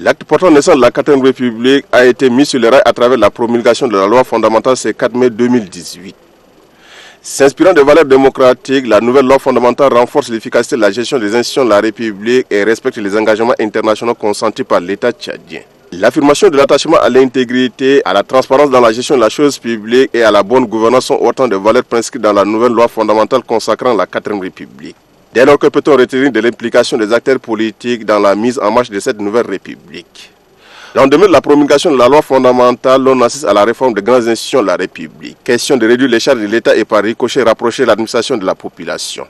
L'acte portant naissance de la 4e République a été mis sur les rails à travers la promulgation de la loi fondamentale ce 4 mai 2018. S'inspirant des valeurs démocratiques, la nouvelle loi fondamentale renforce l'efficacité de la gestion des institutions de la République et respecte les engagements internationaux consentis par l'État tchadien. L'affirmation de l'attachement à l'intégrité, à la transparence dans la gestion de la chose publique et à la bonne gouvernance sont autant de valeurs prescrites dans la nouvelle loi fondamentale consacrant la 4e République. Dès lors, que peut-on retenir de l'implication des acteurs politiques dans la mise en marche de cette nouvelle République? Au lendemain de la promulgation de la loi fondamentale, l'on assiste à la réforme des grandes institutions de la République. Question de réduire les charges de l'État et par ricochet rapprocher l'administration de la population.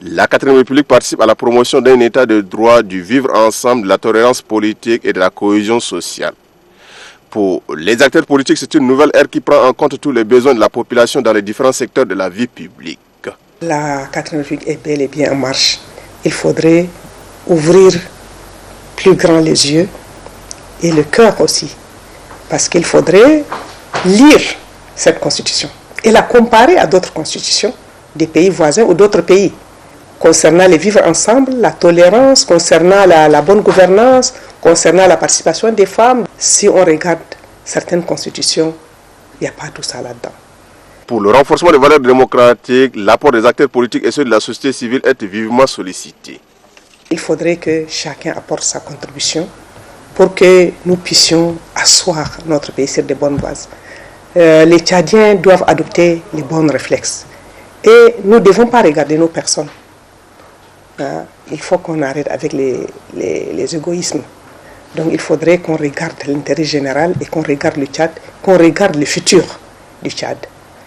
La 4e République participe à la promotion d'un état de droit, du vivre ensemble, de la tolérance politique et de la cohésion sociale. Pour les acteurs politiques, c'est une nouvelle ère qui prend en compte tous les besoins de la population dans les différents secteurs de la vie publique. La 4e République est bel et bien en marche. Il faudrait ouvrir plus grand les yeux et le cœur aussi, parce qu'il faudrait lire cette constitution et la comparer à d'autres constitutions des pays voisins ou d'autres pays, concernant les vivre ensemble, la tolérance, concernant la bonne gouvernance, concernant la participation des femmes. Si on regarde certaines constitutions, il n'y a pas tout ça là-dedans. Pour le renforcement des valeurs démocratiques, l'apport des acteurs politiques et ceux de la société civile est vivement sollicité. Il faudrait que chacun apporte sa contribution pour que nous puissions asseoir notre pays sur de bonnes bases. Les Tchadiens doivent adopter les bons réflexes. Et nous ne devons pas regarder nos personnes. Il faut qu'on arrête avec les égoïsmes. Donc il faudrait qu'on regarde l'intérêt général et qu'on regarde le Tchad, qu'on regarde le futur du Tchad.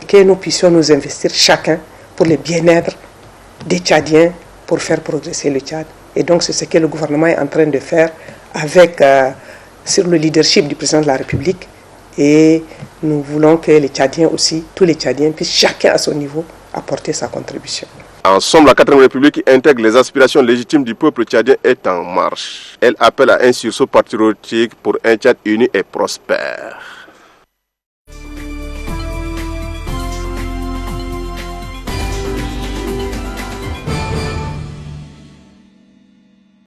Que nous puissions nous investir chacun pour le bien-être des Tchadiens, pour faire progresser le Tchad. Et donc c'est ce que le gouvernement est en train de faire avec, sur le leadership du président de la République. Et nous voulons que les Tchadiens aussi, tous les Tchadiens, puissent chacun à son niveau apporter sa contribution. En somme, la 4e République qui intègre les aspirations légitimes du peuple tchadien est en marche. Elle appelle à un sursaut patriotique pour un Tchad uni et prospère.